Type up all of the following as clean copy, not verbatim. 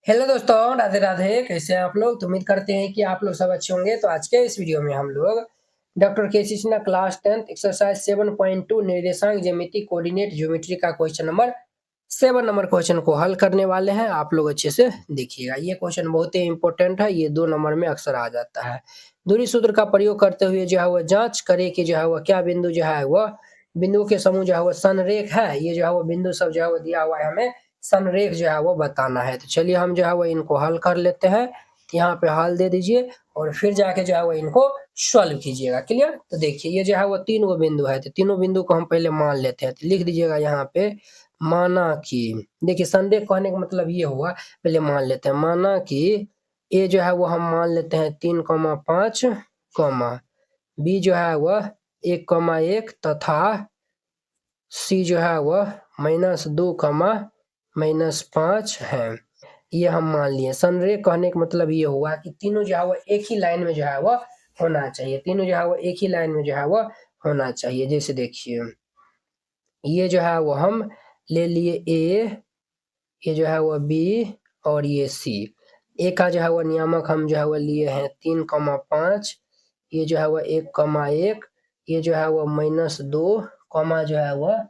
Hello दोस्तों, राधे राधे। कैसे हैं आप लोग? तो उम्मीद करते हैं कि आप लोग सब अच्छे होंगे। तो आज के इस वीडियो में हम लोग doctor KC. Sinha class 10 exercise 7.2 निर्देशांक ज्यामिति कोऑर्डिनेट ज्योमेट्री का क्वेश्चन नंबर 7 नंबर क्वेश्चन को हल करने वाले हैं। आप लोग अच्छे से देखिएगा। ये क्वेश्चन बहुत ही इंपॉर्टेंट है। ये 2 नंबर में अक्सर आ जाता है। दूरी सूत्र का प्रयोग करते हुए जो है वह जांच करें कि जो है वह क्या बिंदु जो है वह बिंदुओं के समूह जो है वह संरेख है। ये जो है वो बिंदु सब जो है वो दिया हुआ है, हमें संरेख जो है वो बताना है। तो चलिए हम जो है वो इनको हल कर लेते हैं। यहाँ पे हल दे दीजिए और फिर जाके जो है वो इनको सॉल्व कीजिएगा। क्लियर? तो देखिए ये जो है वो 3 गो बिंदु है। तो तीनों बिंदु को हम पहले मान लेते हैं। तो लिख दीजिएगा यहाँ पे, माना कि, देखिए संरेख कहने का मतलब ये हुआ, पहले मान लेते हैं। माना कि ए जो है वो हम मान लेते हैं 3,5, बी जो है वह 1,1 तथा सी जो है वह -2, -5 है। ये हम मान लिए। संरेख कहने का मतलब ये हुआ कि तीनों जो है वो एक ही लाइन में जो है वह होना चाहिए। तीनों जो है वो एक ही लाइन में जो है वह होना चाहिए। जैसे देखिए ये जो है वो हम ले लिए ए, ये जो है वो बी और ये सी। ए का जो है वो नियामक हम जो है वो लिए हैं 3,5, ये जो है वो 1,1, ये जो है वो -2, जो है वह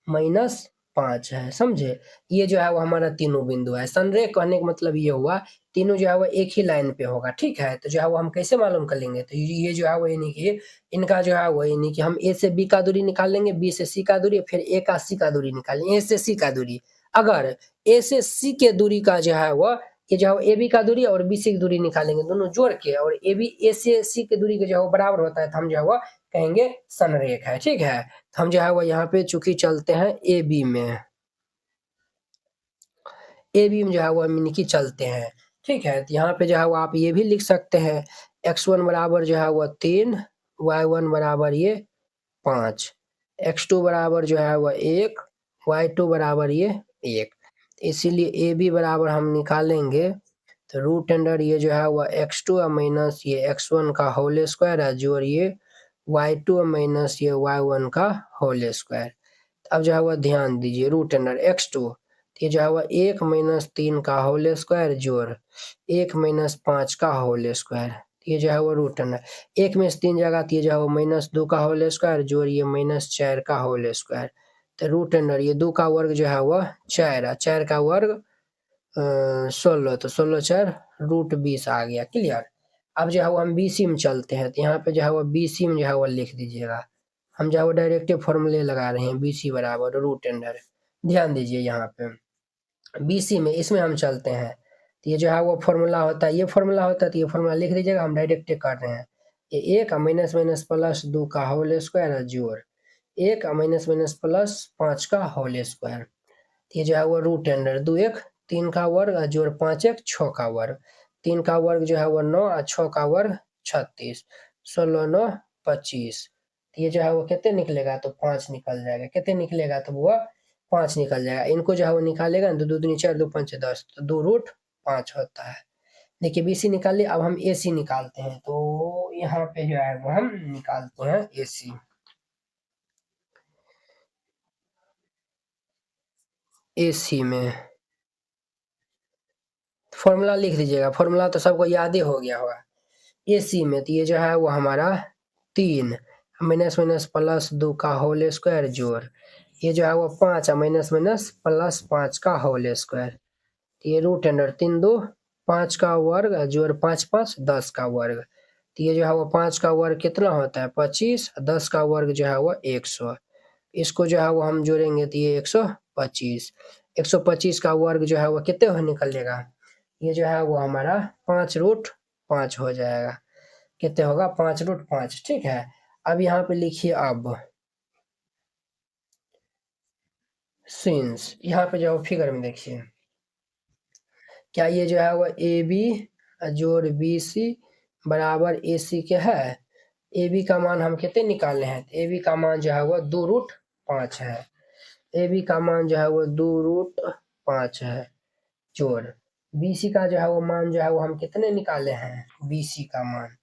-5 है। समझे? ये जो है वो हमारा तीनों बिंदु है। संरेख कहने का मतलब ये हुआ तीनों जो है वो एक ही लाइन पे होगा। ठीक है? तो जो है वो हम कैसे मालूम कर लेंगे? तो ये जो है वो यानी कि इनका जो है वो यानी कि हम ए से बी का दूरी निकाल लेंगे, बी से सी का दूरी, फिर ए का सी का दूरी निकालेंगे, ए से सी का दूरी। अगर ए से सी के दूरी का जो है वह ये जो है ए बी का दूरी और बी सी की दूरी निकालेंगे, दोनों जोड़ के, और ए बी ए से सी के दूरी के जो है वो बराबर होता है, तो हम जो है वो कहेंगे संरेख है। ठीक है? हम जो है वो यहाँ पे चूंकि चलते हैं ए बी में, ए बी में जो है वो यानी कि चलते हैं। ठीक है? तो यहाँ पे जो है वो आप ये भी लिख सकते हैं, x1 बराबर जो है वो 3, y1 बराबर ये 5, x2 बराबर जो है वह 1, y2 बराबर ये 1। इसीलिए ए बी बराबर हम निकालेंगे तो रूट अंडर ये जो है वह x2 और माइनस ये x1 का होल स्क्वायर है, जोड़ ये y2 और माइनस ये y1 का होल स्क्वायर। अब जो है वह ध्यान दीजिए, रूट अंडर x2, ये जो है वह 1 - 3 का होल स्क्वायर जोड़ 1 - 5 का होल स्क्वायर। ये जो है वो रूट अंडर 1 में से 3 जाएगा तो ये जो है वो -2 का होल स्क्वायर जोड़ ये -4 का होल स्क्वायर। तो रूट अंडर ये 2 का वर्ग जो है वह 4 है, 4 का वर्ग 16, तो 16 4 √20 आ गया। क्लियर? अब जो है वो हम बीसी में चलते हैं। तो यहाँ पे जो है वो बीसी में जो है वो लिख दीजिएगा। हम जो है वो डायरेक्ट फॉर्मूले लगा रहे हैं, बीसी बराबर रूट अंडर। ध्यान दीजिए यहाँ पे बीसी में, इसमें हम चलते हैं। तो ये जो है वो फॉर्मूला होता है, ये फॉर्मूला होता है, तो ये फॉर्मूला लिख दीजिएगा। हम डायरेक्ट कर रहे हैं। ये 1 माइनस माइनस प्लस 2 का होल स्क्वायर है जोड़ 1 माइनस माइनस प्लस 5 का होल स्क्वायर। ये जो है वो रूट अंडर 2 1 3 का वर्ग जोड़ 5 1 6 का वर्ग। 3 का वर्ग जो है वो 9 और 6 का वर्ग 36, 16 9 25। ये जो है वो कितने निकलेगा? तो 5 निकल जाएगा। कितने निकलेगा? तो वो 5 निकल जाएगा। इनको जो है वो निकालेगा, 2 2 दूनी 4, 2 5 10, तो 2√5 होता है। देखिए बीसी निकाल लिया। अब हम एसी निकालते हैं। तो यहाँ पे जो है वो हम निकालते हैं एसी। एसी में फॉर्मूला लिख दीजिएगा। फॉर्मूला तो सबको याद ही हो गया होगा। एसी में तो ये जो है वो हमारा 3 माइनस माइनस प्लस 2 का होल स्क्वायर जोड़ ये जो है वो 5 माइनस माइनस प्लस 5 का होल स्क्वायर। ये रूट अंडर 3 2 5 का वर्ग जोड़ 5 5 10 का वर्ग। तो ये जो है वो 5 का वर्ग कितना होता है? 25, 10 का वर्ग जो है वो 100। इसको जो है वो हम जोड़ेंगे तो ये 125, 125 का वर्ग जो है वो कितने हो निकलेगा? ये जो है वो हमारा 5√5 हो जाएगा। कितने होगा? 5√5। ठीक है? अब यहाँ पे लिखिए, अब सिंस यहाँ पे जो फिगर में देखिए, क्या ये जो है वो ए बी जोड़ बी सी बराबर ए सी के है? ए बी का मान हम कितने निकाले हैं? ए बी का मान जो है वो 2√5 है। ए बी का मान जो है वो 2√5 है जोड़ बी सी का जो है वो मान जो है वो हम कितने निकाले हैं? बी सी का मान,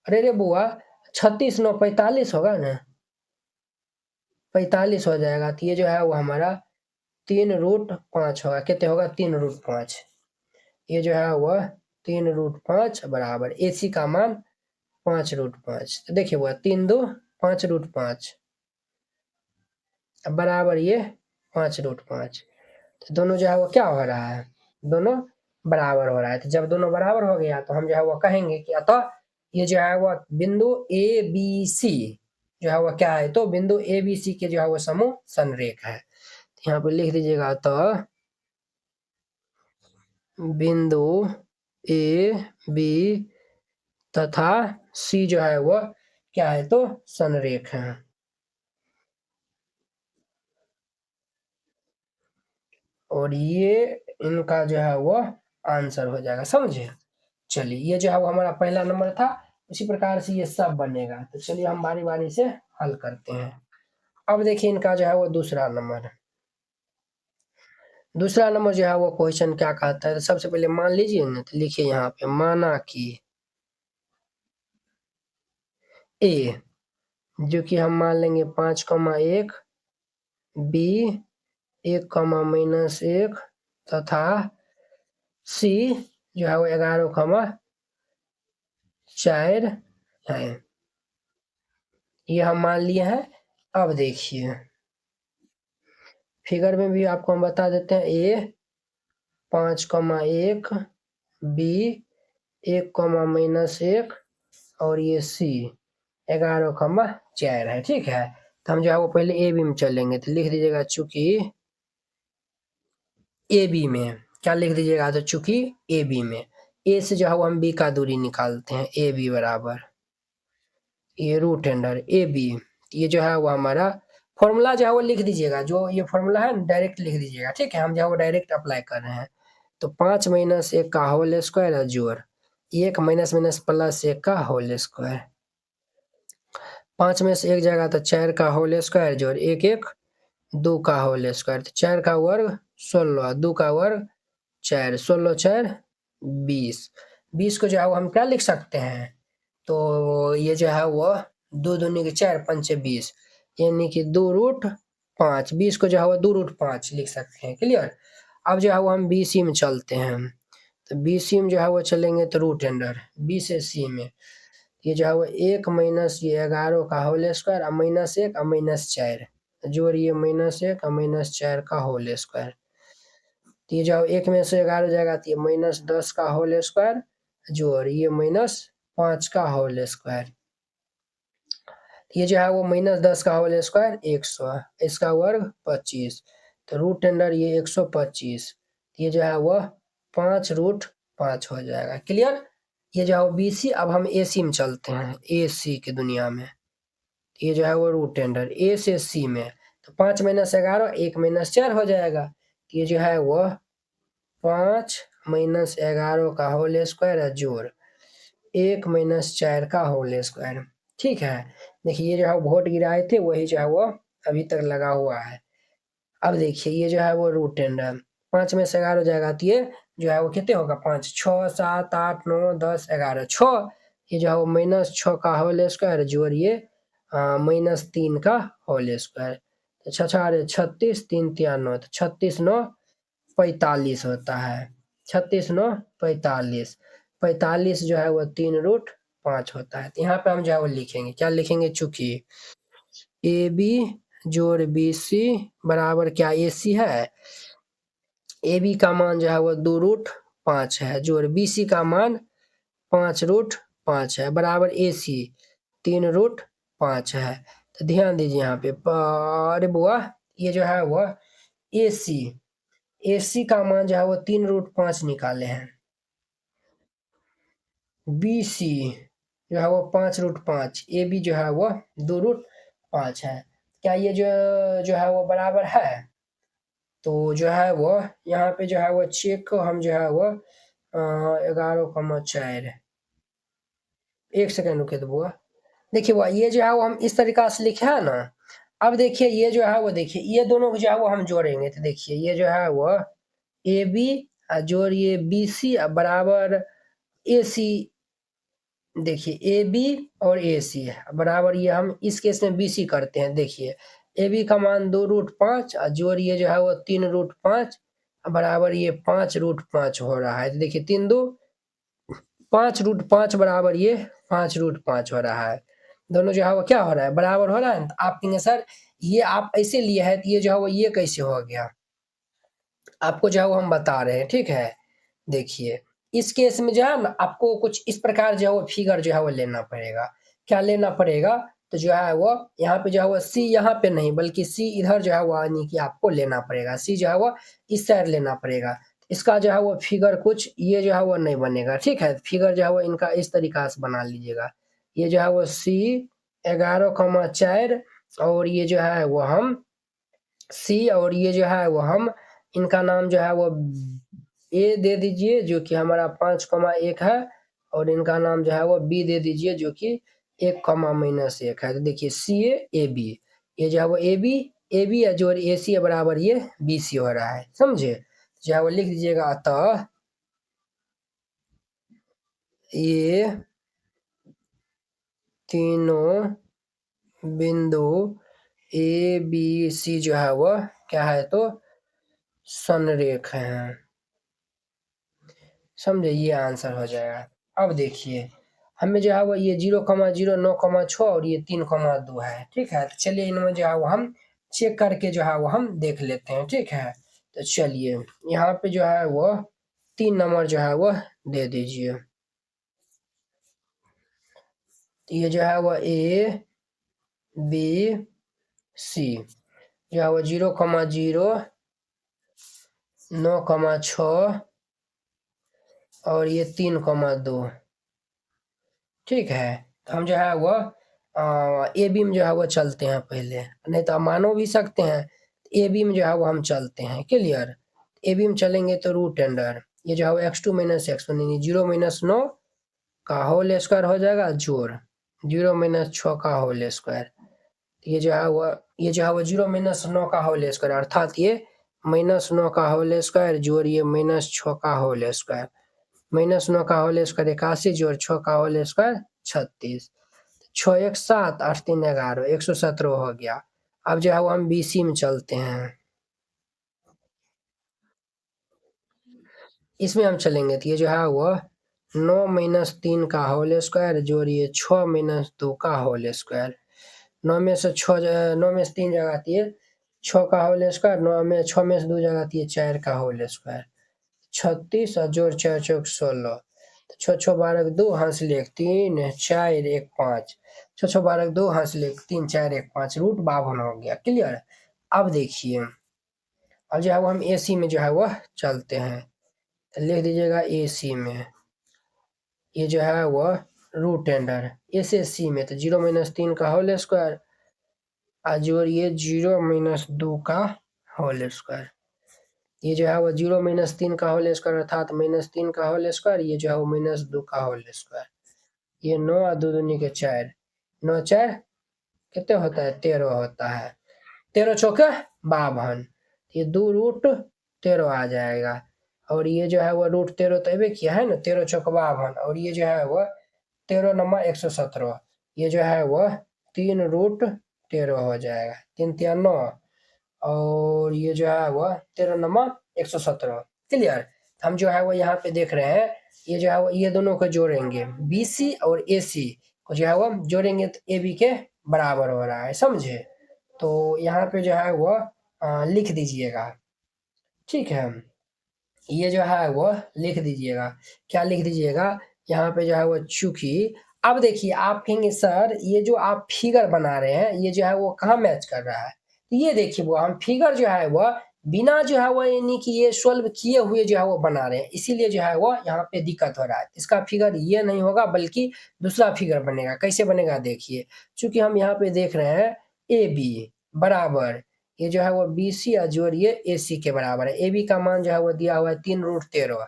अरे रे बुआ, 36 9 45 होगा ना? 45 हो जाएगा। तो ये जो है वो हमारा 3√5 होगा। कितने होगा? 3√5। ये जो है वह 3√5 बराबर AC का मान 5√5। तो देखिए वह 3 2 5√5 बराबर ये 5√5। तो दोनों जो है वो क्या हो रहा है, दोनों बराबर हो रहा है। तो जब दोनों बराबर हो गया तो हम जो है वो कहेंगे कि अतः ये जो है वो बिंदु ABC जो है वो क्या है, तो बिंदु ABC के जो है वो समूह संरेख है। तो यहाँ पे लिख दीजिएगा अतः बिंदु AB तथा C जो है वो क्या है, तो संरेख है। और ये इनका जो है वो आंसर हो जाएगा, समझे। चलिए ये जो है वो हमारा पहला नंबर था, उसी प्रकार से ये सब बनेगा। तो चलिए हम बारी बारी से हल करते हैं। अब देखिए इनका जो है वो दूसरा नंबर जो है वो क्वेश्चन क्या कहता है। तो सबसे पहले मान लीजिए ना, तो लिखिए यहाँ पे माना कि A जो कि हम मान लेंगे 5,1, B 1,-1 तथा C जो है वो 11,4 है। ये हम मान लिए हैं। अब देखिए फिगर में भी आपको हम बता देते हैं, A 5,1, B 1,-1 और ये C 11,4 है। ठीक है, तो हम जो है वो पहले ए बी में चलेंगे। तो लिख दीजिएगा चूंकि ए बी में क्या लिख दीजिएगा, तो चूंकि ए बी में ए से जो है वो हम बी का दूरी निकालते हैं। ए बी बराबर ये रूट अंडर ए बी, ये जो है वो हमारा फॉर्मूला जो है वो लिख दीजिएगा। जो ये फॉर्मूला है डायरेक्ट लिख दीजिएगा। ठीक है, हम जो है वो डायरेक्ट अप्लाई कर रहे हैं। तो 5-1 का होल स्क्वायर है जोड़ 1 माइनस प्लस 1 का होल स्क्वायर। 5 में से 1 जाएगा तो 4 का होल स्क्वायर जोड़ 1 2 का होल स्क्वायर। तो 4 का वर्ग 16, 2 का वर्ग 4, 16 4 20। 20 को जो है वो हम क्या लिख सकते हैं, तो ये जो है वो 2 दूनी के 4 पंचे 20 यानी कि 2√5। 20 को जो है वो 2√5 लिख सकते हैं। क्लियर। अब जो है वो हम BC में चलते हैं। तो BC में जो है वो चलेंगे तो रूट अंडर B से C में ये जो है वो 1 माइनस ये 11 का होल स्क्वायर और -1 और -4 जोड़िए -1 और -4 का होल स्क्वायर। तो ये जो 1 में से 11 जाएगा तो ये -10 का होल स्क्वायर जोड़ ये -5 का होल स्क्वायर। ये जो है वो -10 का होल स्क्वायर 100, इसका वर्ग 25। तो रूट अंडर ये 125, ये जो है वह 5√5 हो जाएगा। क्लियर। ये जो है वो BC। अब हम AC में चलते हैं, AC की दुनिया में। ये जो है वो रूट अंडर A से C में तो 5 - 11 1 - 4 हो जाएगा। ये जो है वह 5 - 11 का होल स्क्वायर है जोड़ 1 - 4 का होल स्क्वायर। ठीक है, देखिए ये जो है वोट गिराए थे वही जो है वो अभी तक लगा हुआ है। अब देखिए ये जो है वो रूट अंडर 5 में से 11 जाएगा तो ये जो है वो कितने होगा 5 6 7 8 9 10 11 6। ये जो है वो -6 का होल स्क्वायर जोड़िए -3 का होल स्क्वायर। तो 6 6 36 3 3 9 तो 36 9 45 होता है। 36 9 45 45 जो है वो 3√5 होता है। तो यहाँ पे हम जो है वो लिखेंगे, क्या लिखेंगे, चूंकि AB जोड़ BC बराबर क्या AC है। AB का मान जो है वो 2√5 है जोड़ BC का मान 5√5 है बराबर AC 3√5 है। तो ध्यान दीजिए यहाँ पे, अरे बुआ ये जो है वो AC का मान जो है वो 3√5 निकाले हैं। BC जो है वो 5√5, AB जो है वो 2√5 है। क्या ये जो है वो बराबर है। तो जो है वो यहाँ पे जो है वो चेक को हम जो है वो 11,4 1 सेकेंड रुके तो बुआ। देखिए वो ये जो है वो हम इस तरीका से लिखे है ना। अब देखिए ये जो है वो देखिए ये दोनों को जो है वो हम जोड़ेंगे। तो देखिए ये जो है वो AB जोड़िए BC बराबर AC। देखिए AB और AC बराबर ये हम इस केस में BC करते हैं। देखिए AB का मान 2√5 और जोड़िए जो है वो 3√5 बराबर ये 5√5 हो रहा है। तो देखिए 3 2 5√5 बराबर ये 5√5 हो रहा है। दोनों जो है वो क्या हो रहा है, बराबर हो रहा है। तो आप कहेंगे सर ये आप ऐसे लिए है तो ये जो है वो ये कैसे हो गया, आपको जो है वो हम बता रहे हैं, ठीक है। देखिए इस केस में जो है ना आपको कुछ इस प्रकार जो है वो फिगर जो है वो लेना पड़ेगा। क्या लेना पड़ेगा, तो जो है वो यहाँ पे जो है वो सी यहाँ पे नहीं बल्कि सी इधर जो है वो यानी कि आपको लेना पड़ेगा। सी जो है वो इस साइड लेना पड़ेगा। इसका जो है वो फिगर कुछ ये जो है वो नहीं बनेगा, ठीक है। फिगर जो है वो इनका इस तरीका से बना लीजिएगा। ये जो है वो सी 11,4 और ये जो है वो हम सी और ये जो है वो हम इनका नाम जो है वो ए दे दीजिए जो कि हमारा 5,1 है और इनका नाम जो है वो बी दे दीजिए जो कि 1,-1 है। तो देखिए सी ए बी, ये जो है वो ए बी है जो ए सी है बराबर ये बी सी हो रहा है, समझे। जो है वो लिख दीजिएगा अतः ये तीनों बिंदु ए बी सी जो है वो क्या है, तो संरेख हैं, समझे। ये आंसर हो जाएगा। अब देखिए हमें जो है वो ये 0,0 9,6 और ये 3,2 है, ठीक है। तो चलिए इनमें जो है वो हम चेक करके जो है वो हम देख लेते हैं, ठीक है। तो चलिए यहाँ पे जो है वो 3 नंबर जो है वो दे दीजिए। ये जो है वो ए बी सी जो है वो 0,0 9,6 और ये 3,2, ठीक है। तो हम जो है वो ए बी में जो है वो चलते हैं पहले, नहीं तो आप मानो भी सकते हैं। ए बी में जो है वो हम चलते हैं, क्लियर। ए बी में चलेंगे तो रूट अंडर ये जो है वो x2 - x1 यानी 0 - 9 का होल स्क्वायर हो जाएगा जोड़ 0 - 6 का होल स्क्वायर। ये जो है वो 0 - 9 का होल स्क्वायर अर्थात ये -9 का होल स्क्वायर जोड़ ये -6 का होल स्क्वायर। -9 का होल स्क्वायर 81 जोड़ 6 का होल स्क्वायर 36। 6 1 7 8 3 11 117 हो गया। अब जो है वो हम BC में चलते हैं। इसमें हम चलेंगे तो ये जो है वो 9 - 3 का होल स्क्वायर जोड़िए 6 - 2 का होल स्क्वायर। 9 में से 3 जगह आती है 6 का होल स्क्वायर, 6 में से 2 जगह आती है 4 का होल स्क्वायर। 36 और जोड़ 4 चौक 16, 6 6 12 2 हंस ले 3 4 1 5, 6 6 12 2 हंस ले 3 4 1 5 √52 हो गया, क्लियर। अब देखिए अब जो है वो हम AC में जो है वह चलते हैं। तो लिख दीजिएगा AC में ये जो है वह रूट अंडर ए से सी में तो 0 - 3 का होल स्क्वायर जोड़िए 0 - 2 का होल स्क्वायर। ये जो है वो 0 - 3 का होल स्क्वायर अर्थात -3 का होल स्क्वायर, ये जो है वो -2 का होल स्क्वायर। ये 9 और 2 दूनी के 4, 9 4 कितने होता है 13 होता है। 13 चौके 52, ये 2√13 आ जाएगा। और ये जो है वो √13 तो अबे किया है ना 13 चौक 52 और ये जो है वो 13 नंबर 117, ये जो है वो 3√13 हो जाएगा। 3 3 9 और ये जो है वो 13 नंबर 117, क्लियर। हम जो है वो यहाँ पे देख रहे हैं ये जो है वो ये दोनों को जोड़ेंगे BC और AC को जो है वो जोड़ेंगे तो AB के बराबर हो रहा है, समझे। तो यहाँ पे जो है वो लिख दीजिएगा, ठीक है। ये जो है वो लिख दीजिएगा, क्या लिख दीजिएगा यहाँ पे जो है वो चूंकि अब देखिए आप कहेंगे सर ये जो आप फिगर बना रहे हैं ये जो है वो कहाँ मैच कर रहा है। तो ये देखिए वो हम फिगर जो है वो बिना जो है वो यानी कि ये सॉल्व किए हुए जो है वो बना रहे हैं, इसीलिए जो है वो यहाँ पे दिक्कत हो रहा है। इसका फिगर ये नहीं होगा बल्कि दूसरा फिगर बनेगा। कैसे बनेगा देखिए, चूंकि हम यहाँ पे देख रहे हैं AB बराबर ये जो है वो BC और जोड़िए AC के बराबर है। AB का मान जो है वो दिया हुआ है 3√13,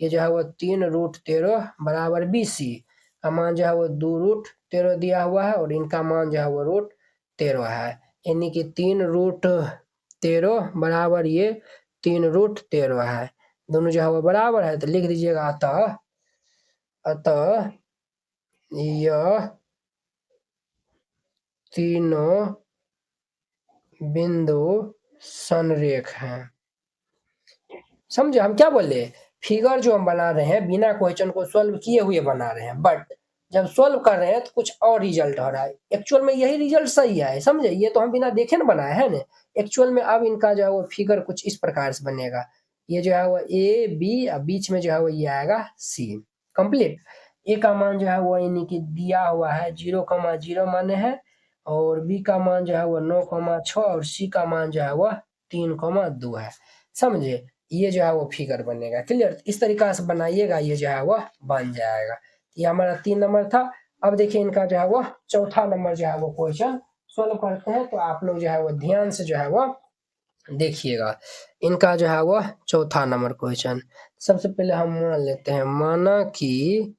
ये जो है वो 3√13 बराबर BC का मान जो है वो 2√13 दिया हुआ है और इनका मान जो है वो √13 है, यानी कि 3√13 बराबर ये 3√13 है। दोनों जो है वो बराबर है तो लिख दीजिएगा अतः अतः यह तीनों बिंदु संरेख हैं। समझे? हम क्या बोले, फिगर जो हम बना रहे हैं बिना क्वेश्चन को सॉल्व किए हुए बना रहे हैं, बट जब सॉल्व कर रहे हैं तो कुछ और रिजल्ट हो रहा है। एक्चुअल में यही रिजल्ट सही है, समझे? ये तो हम बिना देखे ना बनाए है ना। एक्चुअल में अब इनका जो है वो फिगर कुछ इस प्रकार से बनेगा। ये जो है वो ए बी और बीच में जो है वो ये आएगा सी। कंप्लीट। ए का मान जो है वो यानी कि दिया हुआ है 0,0 माने है, और बी का मान जो है वो 9,6 और सी का मान जो है वो 3,2 है। समझे? ये जो है वो फिगर बनेगा। क्लियर? इस तरीका से बनाइएगा, ये जो है वो बन जाएगा। ये हमारा 3 नंबर था। अब देखिए इनका जो है वो चौथा नंबर जो है वो क्वेश्चन सॉल्व करते हैं, तो आप लोग जो है वो ध्यान से जो है वो देखिएगा। इनका जो है वो चौथा नंबर क्वेश्चन। सबसे पहले हम मान लेते हैं, माना कि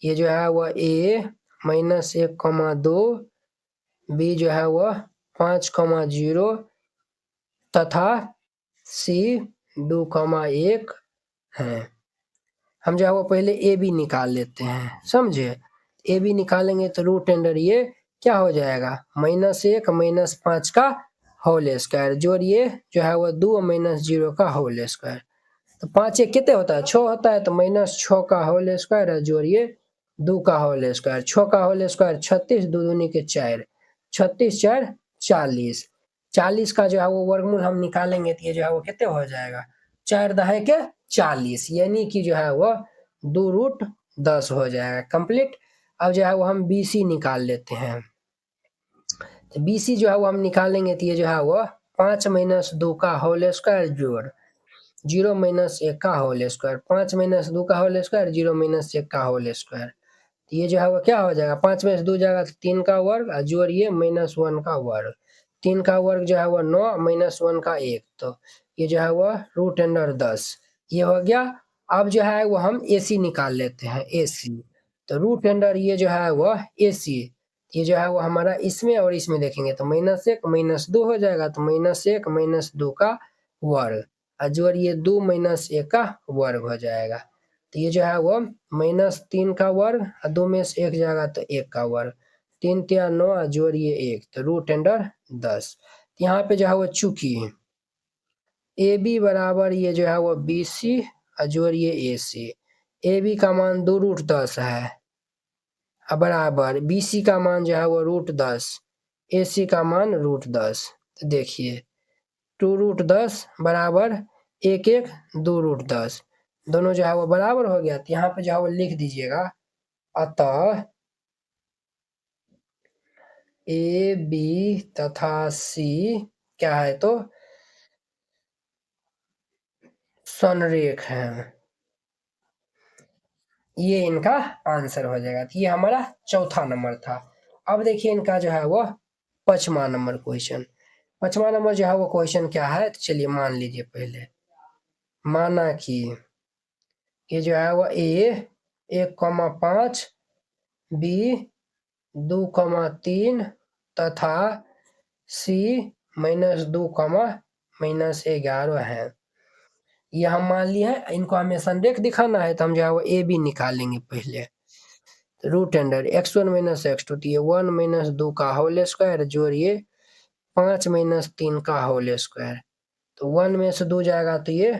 ये जो है वो ए -1,2, बी जो है वो 5,0 तथा सी 2,1 है। हम जो है वो पहले ए बी निकाल लेते हैं, समझे? ए बी निकालेंगे तो रूट अंडर ये क्या हो जाएगा, -1 -5 का होल स्क्वायर, जोड़िए जो है वो 2 -0 का होल स्क्वायर। तो 5 एक कितने होता है, 6 होता है, तो -6 का होल स्क्वायर है, जोड़िए 2 का होल स्क्वायर। 6 का होल स्क्वायर 36, 2 दूनी के 4, 36 4 40। 40 का जो है वो वर्गमूल हम निकालेंगे तो ये जो है वो कितने हो जाएगा, 4 दहे के 40, यानी कि जो है वो 2√10 हो जाएगा। कंप्लीट। अब जो है वो हम बी सी निकाल लेते हैं। तो बी सी जो है वो हम निकालेंगे तो ये जो है वो 5 -2 का होल स्क्वायर जोड़ 0 -1 का होल स्क्वायर, 5 -2 का होल स्क्वायर, 0 -1 का होल स्क्वायर। तो ये जो है वो क्या हो जाएगा, 5 में से 2 जाएगा तो 3 का वर्ग, और जोड़िए -1 का वर्ग। 3 का वर्ग जो है वो 9, -1 का 1, तो ये जो है वो √10 ये हो गया। अब जो है वो हम ए सी निकाल लेते हैं, ए सी। तो √, ये जो है वो ए सी, ये जो है वो हमारा इसमें और इसमें देखेंगे तो -1 -2 हो जाएगा, तो -1 -2 का वर्ग, और जोड़िए 2 -1 का वर्ग हो जाएगा। तो ये जो है वो -3 का वर्ग, और 2 में से 1 जाएगा तो 1 का वर्ग, 3 तिया 9, जोड़िए 1, तो √10। यहाँ पे जो है वो चूंकि ए बी बराबर ये जो है वो बी सी, और जोड़िए ए सी। ए बी का मान 2√10 है, बराबर बी सी का मान जो है वो √10, ए सी का मान √10। तो देखिए 2√10 बराबर 1 1 2√10, दोनों जो है वो बराबर हो गया। तो यहाँ पे जो है वो लिख दीजिएगा, अतः ए बी तथा सी क्या है, तो संरेख है। ये इनका आंसर हो जाएगा। तो ये हमारा चौथा नंबर था। अब देखिए इनका जो है वो 5वां नंबर क्वेश्चन। 5वां नंबर जो है वो क्वेश्चन क्या है, तो चलिए मान लीजिए पहले, माना कि ये जो है वो ए 1,5, बी 2,3 तथा सी -2, -11 है। ये हम मान लिए हैं, इनको हमें संरेख दिखाना है, तो हम जो है वो ए बी निकालेंगे पहले। तो √x1 -x2, तो ये 1 -2 का होल स्क्वायर, जोड़िए 5 -3 का होल स्क्वायर। तो 1 में से 2 जाएगा तो ये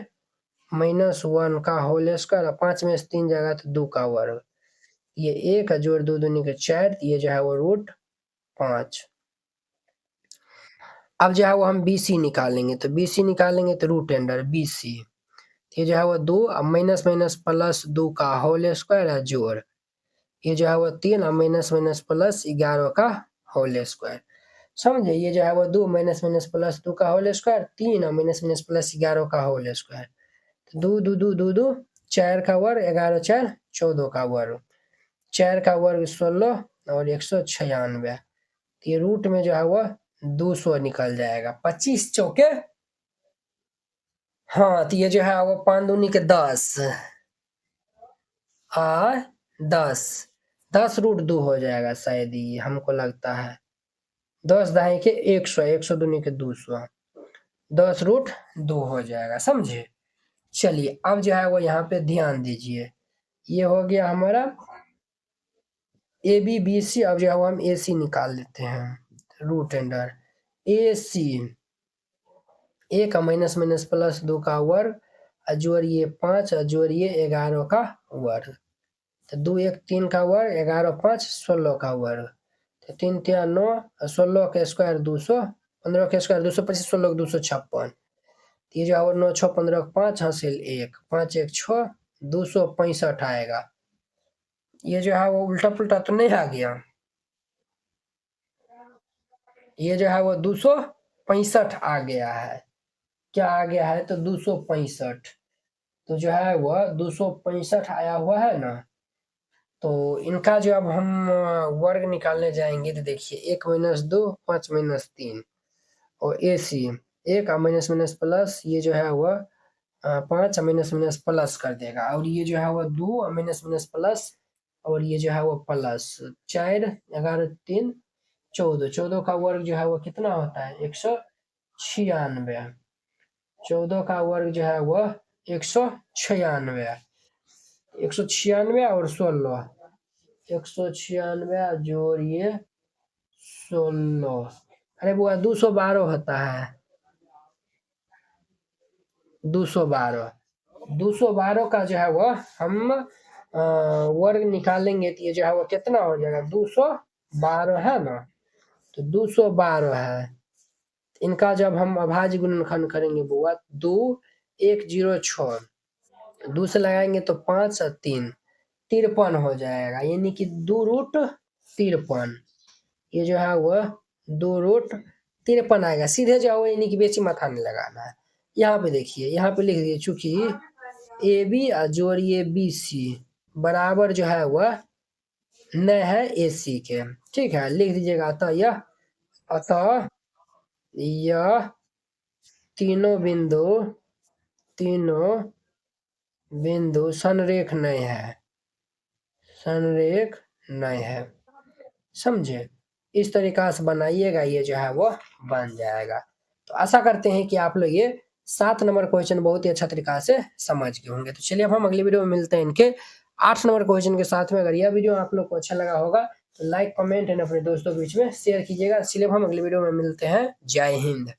-1 का होल स्क्वायर, और 5 में से 3 जाएगा तो 2 का वर्ग। ये 1 जोड़ 2 दूनी के 4, ये जो है वो √5। अब जो है वो हम बी सी निकालेंगे, तो बी सी निकालेंगे तो √, बी सी, ये जो है वो 2, अब -++2 का होल स्क्वायर है, जोड़ ये जो है वो 3, और -++11 का होल स्क्वायर। समझे? ये जो है वो 2 -++2 का होल स्क्वायर, 3 और -++11 का होल स्क्वायर। तो 2 2 2 2 2 4 का वर्ग, 11 4 14 का वर्ग, 4 का वर्ग 16 और 196। तो ये रूट में जो है वो 200 निकल जाएगा, 25 चौके। हाँ, तो ये जो है वो 5 दूनी के 10 और 10, 10√2 हो जाएगा शायद, ये हमको लगता है। 10 दाएं के 100, 100 दूनी के 200, 10√2 हो जाएगा। समझे? चलिए अब जो है वो यहाँ पे ध्यान दीजिए, ये हो गया हमारा ए बी बी सी। अब जो है वो हम ए सी निकाल लेते हैं। √, ए सी, 1 -++2 का वर्ग, जोड़िए 5 और जोड़िए 11 का वर्ग। तो 2 1 3 का वर्ग, 11 5 16 का वर्ग। तो 3 3 9 और 16 का स्क्वायर 200, 15 का स्क्वायर 225, 16 का 256। ये जो है 9 6 15 5 हासिल 1, 5 1 6 265 आएगा। ये जो है वो उल्टा पुल्टा तो नहीं आ गया। ये जो है वो 265 आ गया है। क्या आ गया है? तो 265। तो जो है वह 265 आया हुआ है ना। तो इनका जो अब हम वर्ग निकालने जाएंगे तो देखिए 1 - 2 5 - 3 और AC 1 माइनस माइनस प्लस, ये जो है वह 5 माइनस माइनस प्लस कर देगा। और ये जो है वह 2 माइनस माइनस प्लस, और ये जो है वो प्लस 4 11 3 14। 14 का वर्ग जो है वो कितना होता है? 196। 14 का वर्ग जो है वह 196। 196 और 16, 196 जोड़िए 16, अरे बुआ 212 होता है। 212, 212 का जो है वह हम वर्ग निकालेंगे तो ये जो है वो कितना हो जाएगा? 212 है ना। तो 212 है। इनका जब हम अभाज्य गुणनखंड करेंगे बुआ, 2 1 0 6, 2 से लगाएंगे तो 5 और 3 53 हो जाएगा, यानी कि 2√53। ये जो है वह 2√53 आएगा। सीधे जो है यानी कि बेची माथा नहीं लगाना है। यहाँ पे देखिए, यहाँ पे लिख दिए, चूंकि AB जोड़िए BC बराबर जो है वह न है AC के। ठीक है, लिख दीजिएगा। अतः यह तीनों बिंदु संरेख नहीं है, संरेख नहीं है। समझे? इस तरीका से बनाइएगा, ये जो है वो बन जाएगा। तो आशा करते हैं कि आप लोग ये 7 नंबर क्वेश्चन बहुत ही अच्छा तरीका से समझ गए होंगे। तो चलिए अब हम अगली वीडियो में मिलते हैं इनके 8 नंबर क्वेश्चन के साथ में। अगर यह वीडियो आप लोग को अच्छा लगा होगा तो लाइक कमेंट एंड अपने दोस्तों के बीच में शेयर कीजिएगा। चलिए अब हम अगली वीडियो में मिलते हैं। जय हिंद।